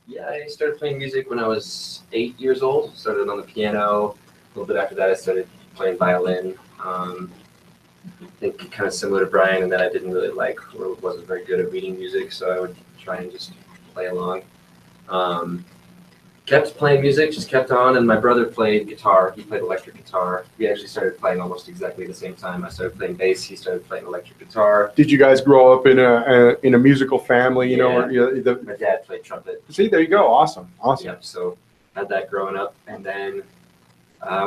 S8: Yeah, I started playing music when I was 8 years old. Started on the piano. A little bit after that, I started playing violin. I think kind of similar to Brian, and that I didn't really like or wasn't very good at reading music, so I would try and just play along. Kept playing music, just kept on, and my brother played guitar. He played electric guitar. We actually started playing almost exactly the same time. I started playing bass. He started playing electric guitar.
S4: Did you guys grow up in a musical family? You know, or,
S8: My dad played trumpet.
S4: see, there you go. Awesome.
S8: Yep, so had that growing up, and then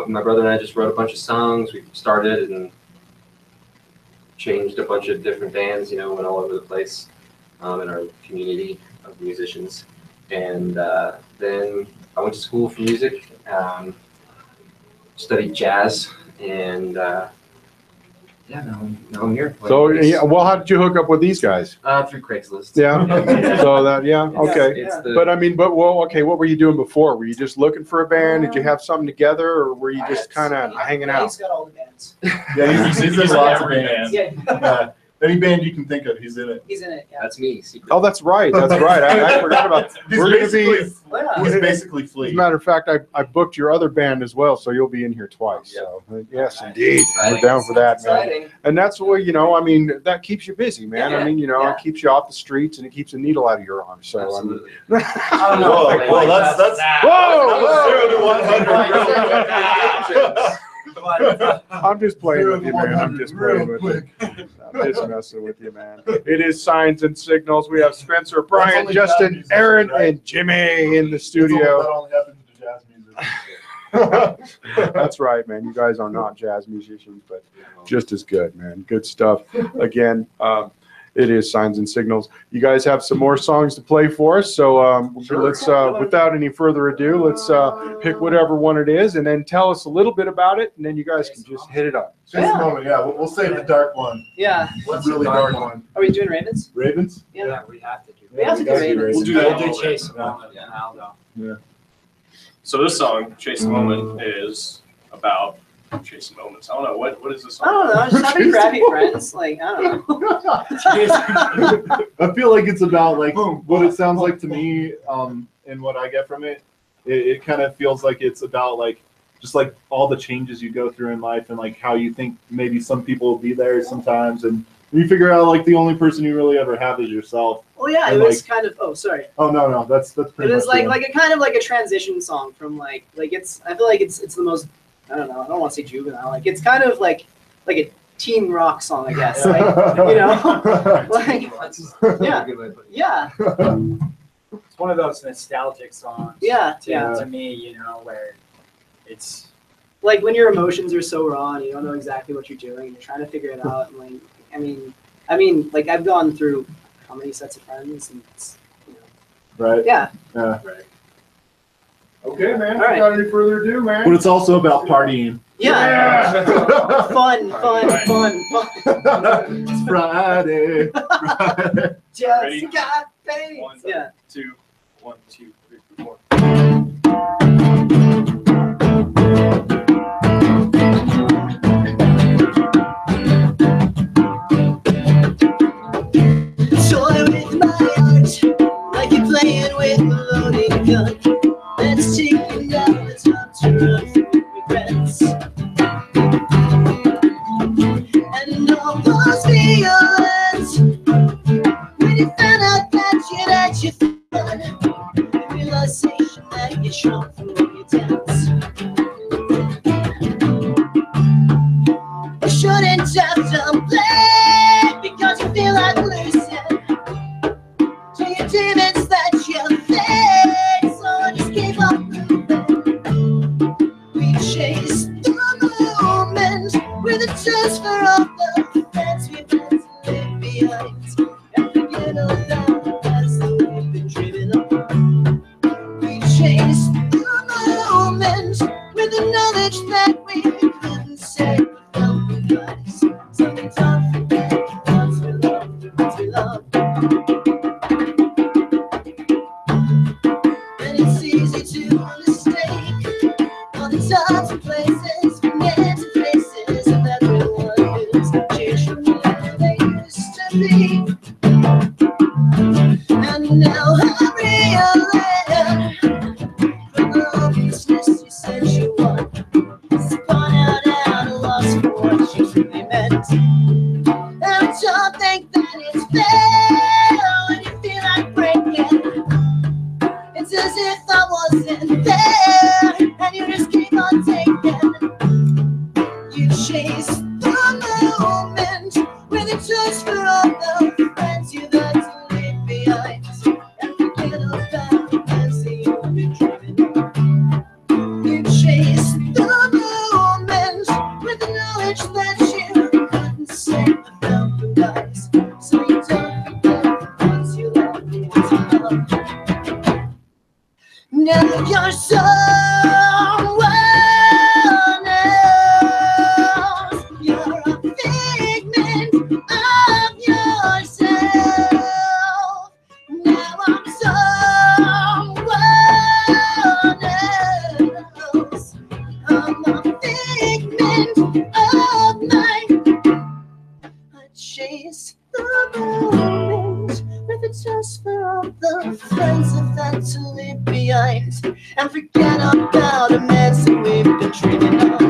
S8: my brother and I just wrote a bunch of songs. We started, and changed a bunch of different bands, you know, went all over the place in our community of musicians. And then I went to school for music, studied jazz, and yeah, now I'm here.
S4: So, yeah, well, how did you hook up with these guys?
S8: Through Craigslist.
S4: Yeah. So that, yeah, okay.
S8: It's the,
S4: But I mean, okay, what were you doing before? Were you just looking for a band? Did you have something together, or were you just kind of hanging out?
S7: He's got all the bands.
S5: Yeah, he's in lots of bands.
S7: Yeah,
S5: Yeah. Any band you can think of, he's in it.
S7: he's in it. Yeah.
S8: that's me. secret.
S4: Oh, that's right. That's right. I forgot about.
S5: He's
S4: We're gonna be.
S5: basically,
S7: Yeah.
S5: he's basically
S4: As a
S5: Flea.
S4: matter of fact, I booked your other band as well, so you'll be in here twice.
S8: Yep.
S4: So yes,
S8: Nice.
S4: indeed, we're
S8: Exciting.
S4: down for that, man.
S7: Exciting.
S4: And that's what, you know, I mean, that keeps you busy, man. I
S8: Yeah.
S4: mean, you know,
S7: Yeah.
S4: it keeps you off the streets and it keeps a needle out of your arm. So I mean,
S8: Absolutely.
S9: I don't know.
S5: Whoa,
S9: Like,
S5: whoa,
S9: like,
S5: that's
S4: Whoa,
S5: 0 to 100.
S4: I'm just playing with you, man. I'm just playing with you. I'm just messing with you, man. It is Signs and Signals. We have Spencer, Brian,
S5: only
S4: Justin,
S5: jazz musicians,
S4: Aaron,
S5: right?
S4: and Jimmy in the
S5: That
S4: studio.
S5: only happens to jazz music.
S4: That's right, man. You guys are not jazz musicians, but just as good, man. Good stuff. Again, it is Signs and Signals. You guys have some more songs to play for us, so let's, without any further ado, let's pick whatever one it is, and then tell us a little bit about it, and then you guys can just hit it up.
S5: Just a moment, yeah. We'll save the dark one.
S7: Yeah.
S5: What's really dark one?
S7: Are we doing Ravens?
S5: Ravens?
S7: Yeah.
S9: we have to do
S7: We have to do
S5: gotta do
S7: Ravens.
S6: We'll do that.
S9: We'll do Chase
S5: Yeah.
S9: Moment now, though.
S6: So this song, Chase the Moment, is about chasing moments. I don't know, what is this song?
S7: I don't know. Just having crappy friends. Like, I don't know.
S5: I feel like it's about like what it sounds like to me, and what I get from it. It kind of feels like it's about like just like all the changes you go through in life and like how you think maybe some people will be there sometimes, and you figure out like the only person you really ever have is yourself.
S7: Well, yeah, it
S5: And,
S7: was kind of. Oh, sorry.
S5: Oh no, that's pretty
S7: It is
S5: much
S7: like a kind of like a transition song from like it's. I feel like it's the most. I don't know. I don't want to say juvenile. Like it's kind of like a teen rock song, I guess. Like, you know, like yeah.
S8: Good way to put it.
S7: yeah,
S9: It's one of those nostalgic songs.
S7: yeah,
S9: To,
S7: yeah.
S9: to me, you know, where it's
S7: Like when your emotions are so raw and you don't know exactly what you're doing, you're trying to figure it out. And like, I mean, like I've gone through how many sets of friends, and it's, you know,
S5: right.
S7: yeah.
S5: Yeah.
S4: Okay, man.
S7: All right.
S4: Without any further ado, man.
S5: But it's also about partying.
S7: Yeah. Fun.
S5: It's Friday.
S7: Just
S6: Ready?
S7: got paid.
S6: One,
S7: Yeah.
S6: 2, 1, 2, 3, 4.
S1: Toy with my heart, like you're playing with a loaded gun. Let's take it down, it's time to run through regrets. And all those feelings, when you found out that you'd had your fun, the realization that you shrunk from your depths. You shouldn't have done play because you feel like losing to your demons that you face. So just keep on moving. We chase the moment with a chance for all the friends we've had to leave behind. And forget all about the past that we've been dreaming of. We chase the moment with the knowledge that we couldn't say. Something tough and bad, once we love. And it's easy to mistake all the times and places, minutes and faces, and everyone who's changed from who they used to be. And now I realize from the hopelessness you said you want, it's spun out and lost for what you really meant. And I don't think that it's fair when you feel like breaking. It's as if I wasn't there, and you just keep on taking. You chase the moment with a choice for all the friends you've had to leave behind. And forget about the plans that you've been dreaming of. You chase the moment with the knowledge that you couldn't say without end of night. I chase the moment with a toast for all the friends I've had to leave behind, and forget about a mess that we've been dreaming of.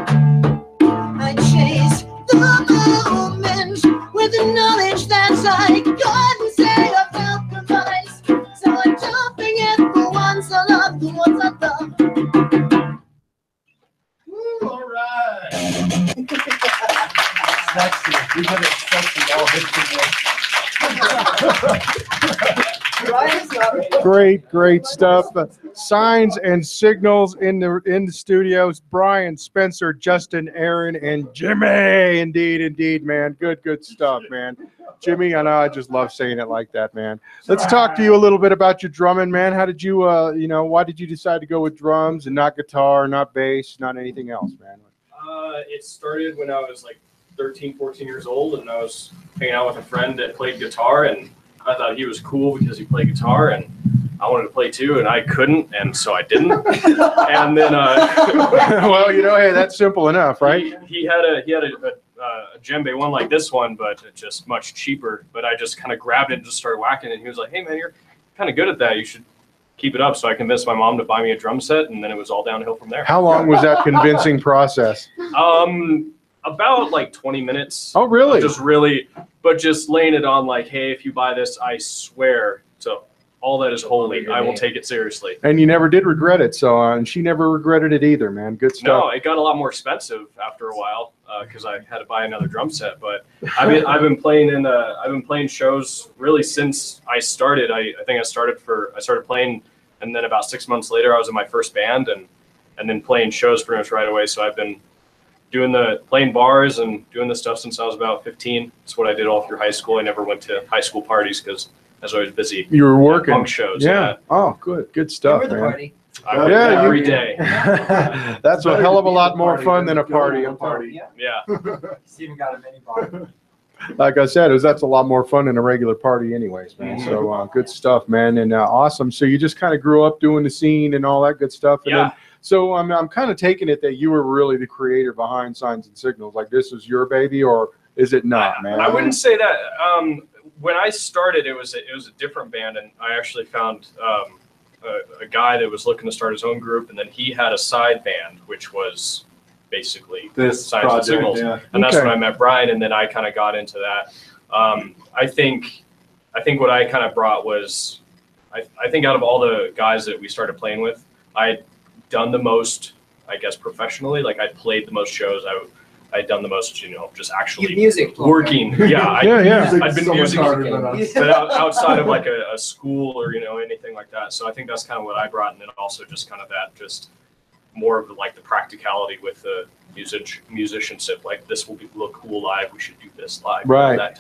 S1: I chase the moment with the knowledge that I couldn't say about compromise. So I don't forget the ones I love, the ones I love.
S5: All right.
S10: Sexy. We have it sexy all
S7: Brian's not ready.
S4: Great stuff. Signs and signals in the studios. Brian, Spencer, Justin, Aaron, and Jimmy. Indeed, man. Good stuff, man. Jimmy, I know I just love saying it like that, man. Let's talk to you a little bit about your drumming, man. How did you, why did you decide to go with drums and not guitar, not bass, not anything else, man?
S6: It started when I was like 13, 14 years old, and I was hanging out with a friend that played guitar, and I thought he was cool because he played guitar, and I wanted to play too, and I couldn't, and so I didn't. And then,
S4: well, hey, that's simple enough, right?
S6: He had a djembe, one like this one, but just much cheaper. But I just kind of grabbed it and just started whacking it. And he was like, "Hey, man, you're kind of good at that. You should keep it up." So I convinced my mom to buy me a drum set, and then it was all downhill from there.
S4: How long was that convincing process?
S6: About like 20 minutes.
S4: Oh, really?
S6: Just laying it on like, hey, if you buy this, I swear to all that is holy, I will take it seriously.
S4: And you never did regret it, so and she never regretted it either, man. Good stuff.
S6: No, it got a lot more expensive after a while because I had to buy another drum set. But I've been playing shows really since I started. I think I started playing, and then about 6 months later, I was in my first band, and then playing shows pretty much right away. So I've been playing bars and doing this stuff since I was about 15. That's what I did all through high school. I never went to high school parties because I was always busy.
S4: You were working
S6: punk shows.
S4: Yeah. Oh, good stuff,
S7: You were the
S4: man.
S7: party.
S6: Every day.
S4: That's a hell of a lot more fun than a party.
S6: Yeah.
S9: He's even got a mini bar.
S4: Like I said, that's a lot more fun than a regular party anyways, man. So good stuff, man. And awesome. So you just kind of grew up doing the scene and all that good stuff. And
S6: yeah.
S4: So I'm kind of taking it that you were really the creator behind Signs and Signals. Like this is your baby, or is it not, man?
S6: I wouldn't say that. When I started, it was a different band, and I actually found a guy that was looking to start his own group, and then he had a side band, which was basically
S5: this
S6: Signs and Signals, and that's when I met Brian, and then I kind of got into that. I think what I kind of brought was, I think out of all the guys that we started playing with, I'd done the most, I guess, professionally. Like I played the most shows. I'd done the most, just actually working. Yeah, I'd been music, but outside of like a school or anything like that. So I think that's kind of what I brought, and then also just kind of that, just more of like the practicality with the musicianship. Like this will look cool live. We should do this live.
S4: Right.
S6: That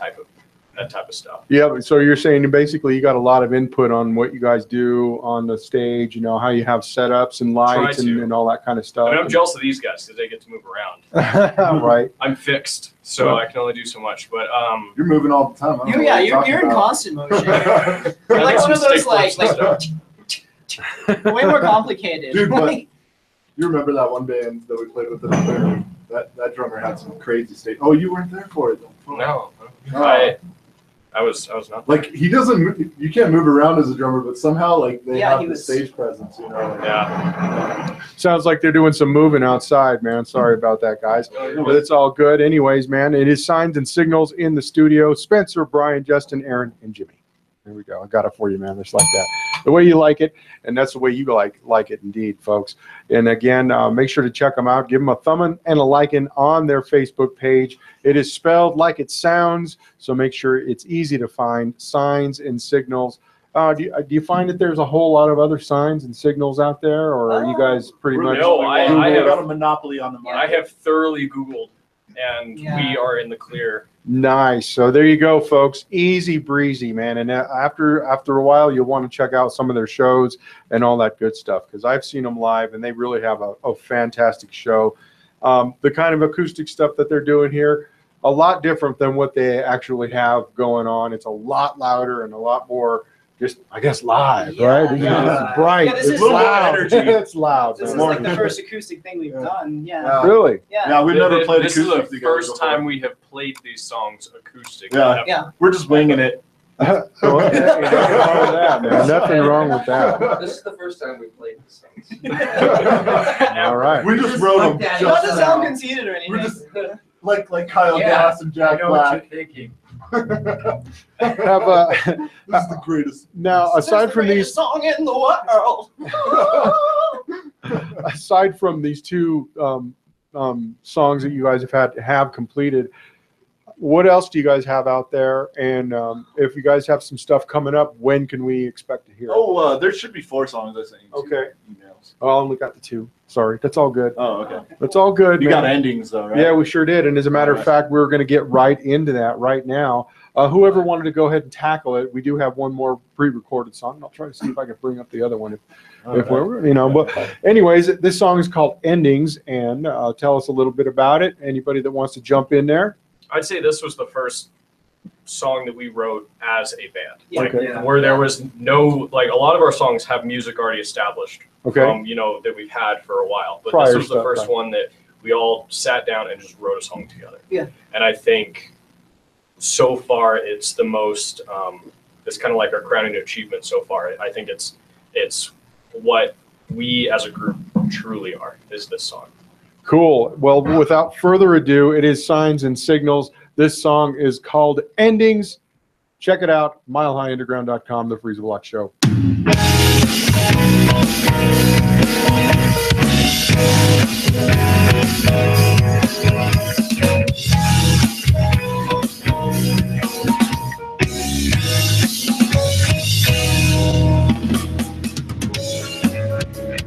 S6: type of stuff.
S4: Yeah. So you're saying basically you got a lot of input on what you guys do on the stage. How you have setups and lights and all that kind of stuff.
S6: I mean, I'm jealous of these guys because they get to move around.
S4: Right.
S6: I'm fixed, so I can only do so much. But
S5: you're moving all the time.
S7: You're in constant motion. You're like one of those like way more complicated.
S5: Dude, but you remember that one band that we played with? That drummer had some crazy state. Oh, you weren't there for it though.
S6: No. I was not.
S5: Like he doesn't. You can't move around as a drummer, but somehow like they have the stage presence.
S6: Yeah.
S4: Sounds like they're doing some moving outside, man. Sorry about that, guys. But it's all good, anyways, man. It is Signs and Signals in the studio. Spencer, Brian, Justin, Aaron, and Jimmy. There we go. I got it for you, man. Just like that. The way you like it, and that's the way you like it indeed, folks. And again, make sure to check them out. Give them a thumb and a liking on their Facebook page. It is spelled like it sounds, so make sure it's easy to find. Signs and Signals. Do you find that there's a whole lot of other signs and signals out there, or are you guys pretty much?
S6: No, I have
S5: got a monopoly on the market.
S6: I have thoroughly Googled, and we are in the clear.
S4: Nice. So there you go, folks. Easy breezy, man. And after a while, you'll want to check out some of their shows and all that good stuff, because I've seen them live, and they really have a fantastic show. The kind of acoustic stuff that they're doing here, a lot different than what they actually have going on. It's a lot louder and a lot more just I guess live,
S7: Yeah,
S4: right?
S7: yeah.
S4: It's bright.
S7: Yeah, this
S4: it's
S7: is
S4: loud.
S5: energy.
S4: It's loud.
S7: This is
S4: man.
S7: like the first acoustic thing we've done. Yeah.
S5: Yeah.
S4: Really?
S5: Yeah, we've never played
S6: This is
S5: acoustic
S6: the
S5: together
S6: first
S5: before.
S6: time we have played these songs acoustic.
S5: Yeah.
S7: Yeah.
S5: We're just winging it.
S4: Nothing wrong with that, man. Nothing wrong with that.
S8: This is the first time we played this song.
S4: All right.
S5: We just wrote them.
S9: Like that.
S7: Not to
S5: Just
S7: sound
S5: now.
S7: conceited or anything.
S5: We're just like Kyle
S9: Yeah,
S5: Gass and
S9: I
S5: Jack
S9: know what
S5: Black.
S9: you're thinking.
S4: Have
S5: This is the greatest.
S4: now aside from these
S7: song in the world.
S4: aside from these two songs that you guys have completed, what else do you guys have out there? And if you guys have some stuff coming up, when can we expect to hear it?
S5: Oh, there should be 4 songs, I think.
S4: Okay.
S5: Emails.
S4: Oh, I only got the 2. Sorry, that's all good.
S5: Oh, okay.
S4: That's all good.
S5: You
S4: man.
S5: got endings though, right?
S4: Yeah, we sure did. And as a matter of fact, we're going to get right into that right now. Whoever wanted to go ahead and tackle it, we do have one more pre-recorded song. I'll try to see if I can bring up the other one if we're, But anyways, this song is called Endings, and tell us a little bit about it. Anybody that wants to jump in there?
S6: I'd say this was the first song that we wrote as a band.
S7: Yeah.
S6: Like,
S4: Okay.
S6: where there was no, like, a lot of our songs have music already established
S4: Okay.
S6: that we've had for a while. But
S4: Prior
S6: this was the
S4: stuff,
S6: first
S4: right.
S6: one that we all sat down and just wrote a song together.
S7: Yeah.
S6: And I think so far it's the most, it's kind of like our crowning achievement so far. I think it's what we as a group truly are, is this song.
S4: Cool. Well, without further ado, it is Signs and Signals. This song is called Endings. Check it out, milehighunderground.com, The Freeza Block Show.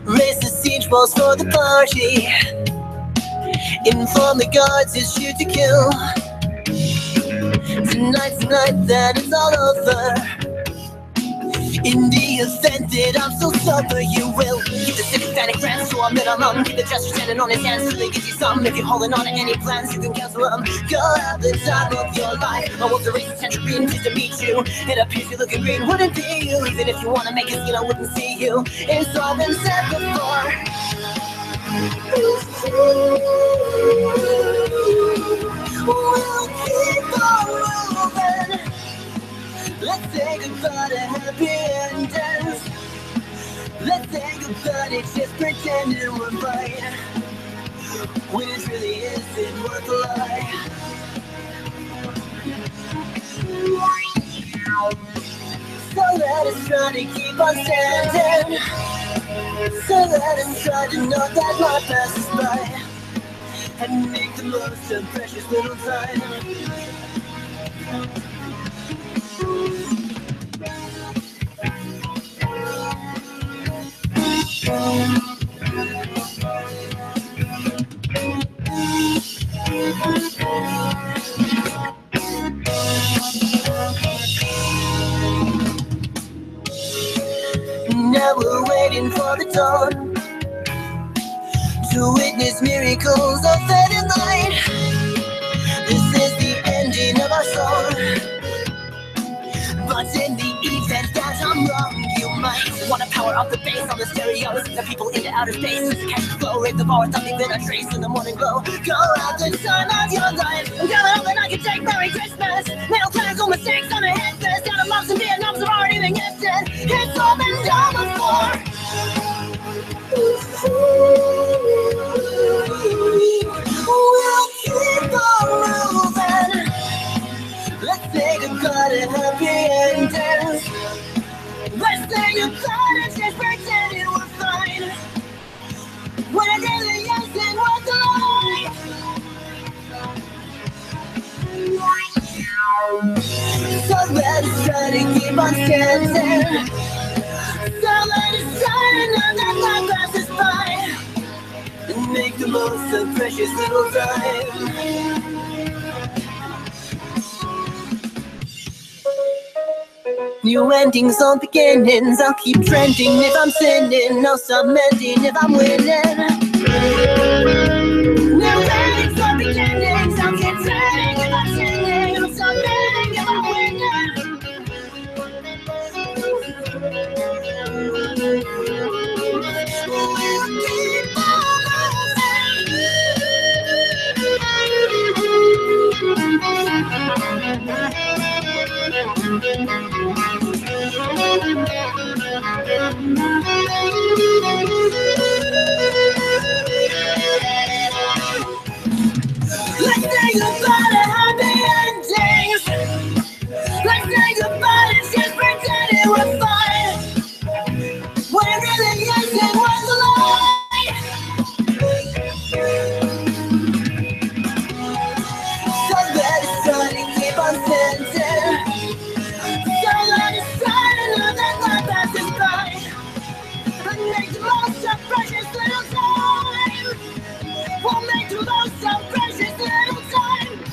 S1: Raise the siege walls for the party. Inform the guards it's shoot to kill. Tonight's the night that it's all over. In the event that I'm still sober, you will keep the sympathetic friends to a minimum. Keep the gesture standing on his hands till they get you some. If you're holding on to any plans, you can cancel them. Go have the time of your life. I want the race attention beam just to meet you. It appears you're looking green, wouldn't be you. Even if you want to make it, I wouldn't see you. It's all been said before. We'll keep on moving. Let's say goodbye to happy endings. Let's say goodbye to just pretending we're fine, when it really isn't worth a lie. So let us try to keep on standing. So let us try to know that life passes by, and make the most of precious little time. Now we're waiting for the dawn to witness miracles of fed and light. This is the ending of our song, but in the event that I'm wrong, you might want to power up the bass on the stereos. The people into outer space, catch the flow, raise the bar without leaving a trace in the morning glow. Go out the time of your life. I'm coming up and I can take Merry Christmas. Nail tags on mistakes on a headset. Down in Moms and Vietnams have already been gifted. It's all been done before. We'll keep on moving. Let's say goodbye to happy endings. Let's say goodbye to just pretending we're fine, when it really isn't worth the lie. So let us try to keep on standing. So let us try to know that life passes by, and make the most of precious little time. New endings on beginnings. I'll keep trending if I'm sinning. I'll stop mending if I'm winning. New endings on beginnings. I'll keep trending if I'm sinning. I'll stop mending if I'm winning. goodbye to happy endings. Let's say goodbye and just pretend it was fine. When it really isn't was a lie. So let it sun and keep on sending. So let it sun and love that life passes by. And make the most of precious little time. We'll make the most of precious little time.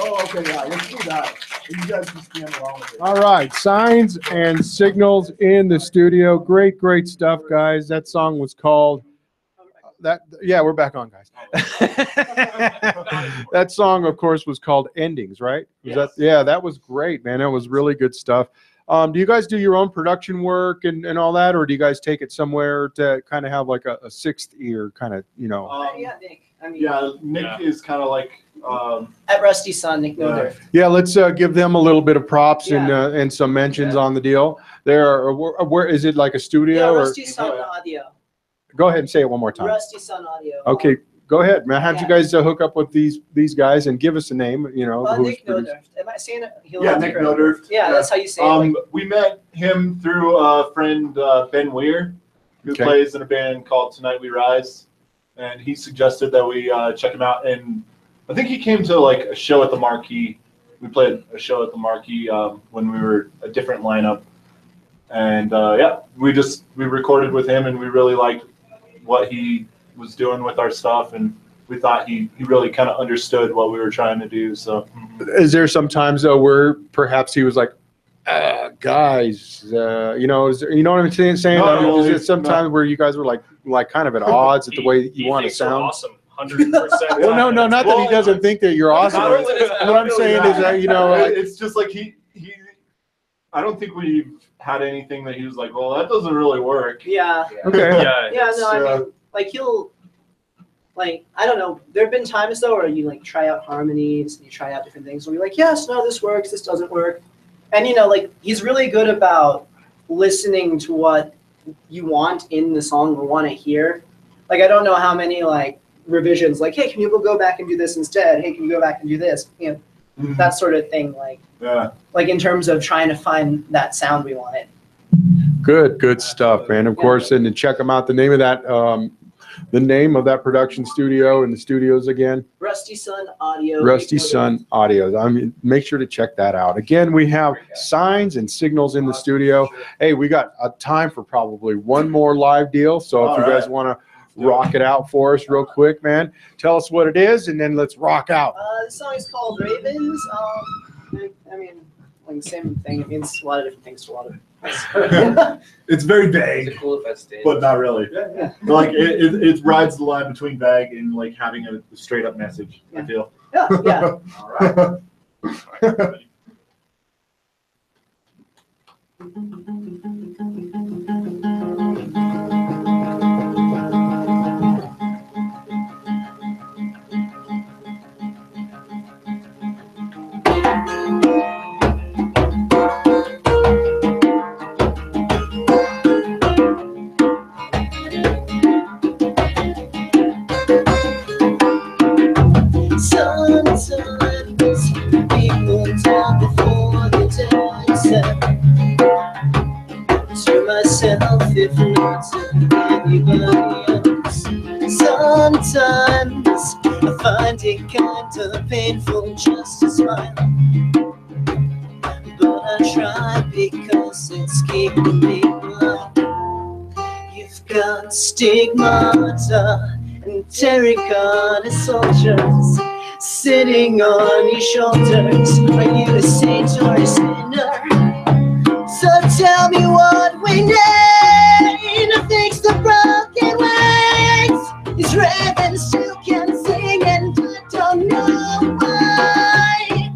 S10: Oh, okay, yeah, let's do that. You guys can stand along with it.
S4: All right, Signs and Signals in the studio. Great, great stuff, guys. That song was called yeah, we're back on, guys. That song, of course, was called Endings, right? Yeah, that was great, man. That was really good stuff. Do you guys do your own production work and all that, or do you guys take it somewhere to kind of have like a sixth ear kind of, you know?
S7: Yeah, Nick. I mean,
S5: Yeah, Nick is kind of like
S7: at Rusty Sun, Nick Noder.
S4: Yeah, let's give them a little bit of props
S7: Yeah.
S4: and some mentions on the deal. Where is it, like a studio?
S7: Yeah,
S4: or
S7: Rusty Sun Audio.
S4: Go ahead and say it one more time.
S7: Rusty Sun Audio.
S4: Okay, go ahead, man. How'd you guys hook up with these guys and give us a name? You know, who's
S7: Nick
S4: producing?
S7: Noder. Am I saying it?
S5: Yeah, Nick Noder.
S7: Yeah, that's how you say it. Like,
S5: we met him through a friend, Ben Weir, who
S4: Okay.
S5: plays in a band called Tonight We Rise, and he suggested that we check him out. And I think he came to like a show at the Marquee. We played a show at the Marquee when we were a different lineup, and yeah, we recorded with him, and we really liked what he was doing with our stuff, and we thought he really kind of understood what we were trying to do. So
S4: Is there some times though where perhaps he was like, guys, you know, you know what I'm saying?
S5: Not really,
S4: Is it sometimes where you guys were like kind of at odds at the way you want to
S6: thinks we're
S4: sound?
S6: awesome. 100%.
S4: Well, no, not that he doesn't think that you're awesome.
S5: Not only does-
S4: What I'm saying is that, you know,
S5: it's just like he I don't think we've had anything that he was like, well, that doesn't really work.
S7: yeah.
S4: okay.
S7: Yeah, no, I mean, like he'll, like, I don't know. There have been times though where you like try out harmonies and you try out different things. Where you're like, yes, no, this works, this doesn't work, and you know, like he's really good about listening to what you want in the song or want to hear. Like I don't know how many like revisions, like, hey, can you go back and do this instead? Hey, can you go back and do this? You know, that sort of thing. Like,
S5: Yeah.
S7: like in terms of trying to find that sound we wanted.
S4: Good stuff, man. Of course, and to check them out. The name of that production studio and the studios again.
S7: Rusty Sun Audio.
S4: Rusty Sun Audio. I mean, make sure to check that out. Again, we have Signs and Signals in the studio. Hey, we got a time for probably one more live deal. So if you guys want to rock it out for us real quick, man, tell us what it is, and then let's rock out.
S7: The song is called Ravens. I mean, like the same thing. It means a lot of different things to a lot of.
S5: It's very
S8: Is
S5: vague,
S8: it cool if I stayed?
S5: but not really.
S7: Yeah.
S5: Like it rides the line between vague and like having a straight up message. I feel.
S7: Yeah. Yeah.
S8: All right.
S1: Sometimes people talk before the day set. To myself, if not to anybody else. Sometimes I find it kind of painful just to smile, but I try because it's keeping me blind. You've got stigmata and terracotta soldiers sitting on your shoulders. Are you a saint or a sinner? So tell me what we need to fix the broken ways. These ravens still can sing and I don't know why.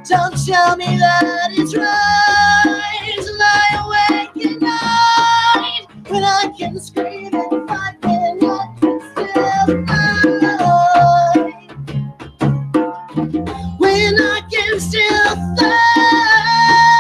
S1: Don't tell me that it's right to lie awake at night when I can scream and fight when I can still fly. When I can still fly.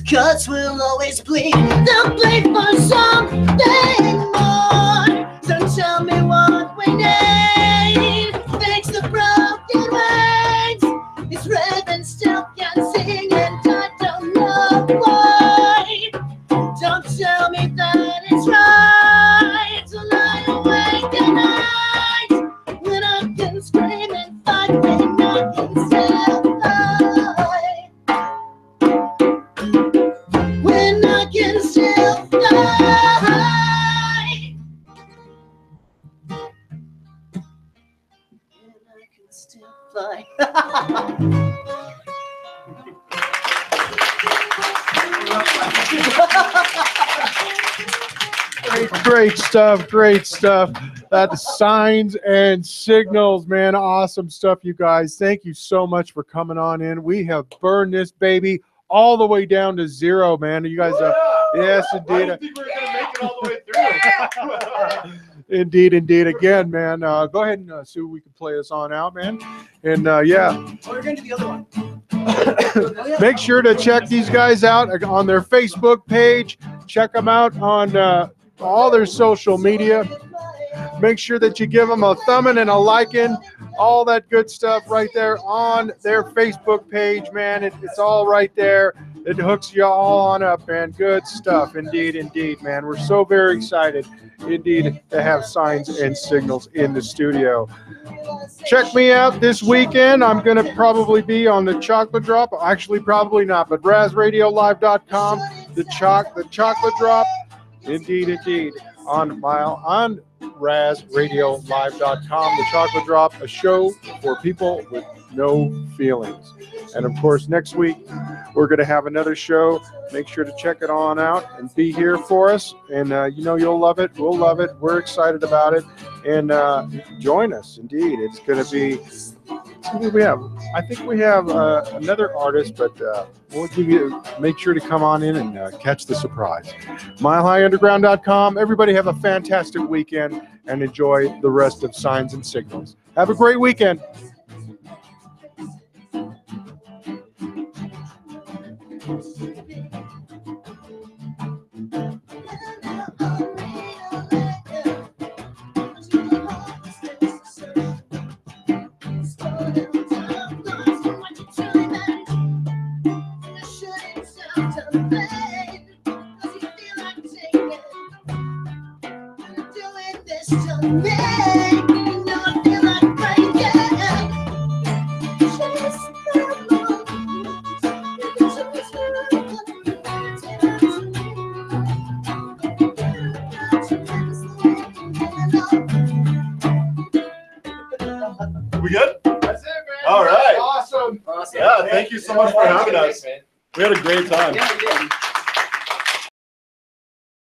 S1: 'cause we'll always bleed. They'll bleed for something more. So tell me what we need. Fix the broken ways. It's red and still can't sing, and I don't know why. Don't tell me that it's right to lie awake at night when I can scream and fight when I can still fly. When I can still fly. When I can still fly.
S4: Great stuff, great stuff. That's Signs and Signals, man. Awesome stuff, you guys. Thank you so much for coming on in. We have burned this baby all the way down to 0, man. You guys, yes, indeed.
S5: I didn't think we were gonna make it all the way through.
S4: Indeed, indeed. Again, man, go ahead and see if we can play us on out, man. And yeah.
S7: Oh, we're going to do the other one.
S4: Make sure to check these guys out on their Facebook page. Check them out on all their social media. Make sure that you give them a thumbing and a liking, all that good stuff right there on their Facebook page, man. It's all right there. It hooks you all on up, man. Good stuff. Indeed, indeed, man. We're so very excited, indeed, to have Signs and Signals in the studio. Check me out this weekend. I'm going to probably be on the Chocolate Drop. Actually, probably not, but RazRadioLive.com, the Chocolate Drop. Indeed, indeed. On RazRadioLive.com, the Chocolate Drop, a show for people with no feelings. And of course, next week, we're going to have another show. Make sure to check it on out and be here for us. And you know, you'll love it. We'll love it. We're excited about it. And join us. Indeed, it's going to be. I think we have another artist, but we'll give you. Make sure to come on in and catch the surprise. MileHighUnderground.com. Everybody have a fantastic weekend and enjoy the rest of Signs and Signals. Have a great weekend.
S5: We good?
S10: That's it, man.
S5: All right.
S10: Awesome.
S7: Awesome.
S5: Yeah, thank you so much for having us.
S8: Man.
S5: We had a great time.
S7: Yeah, we did.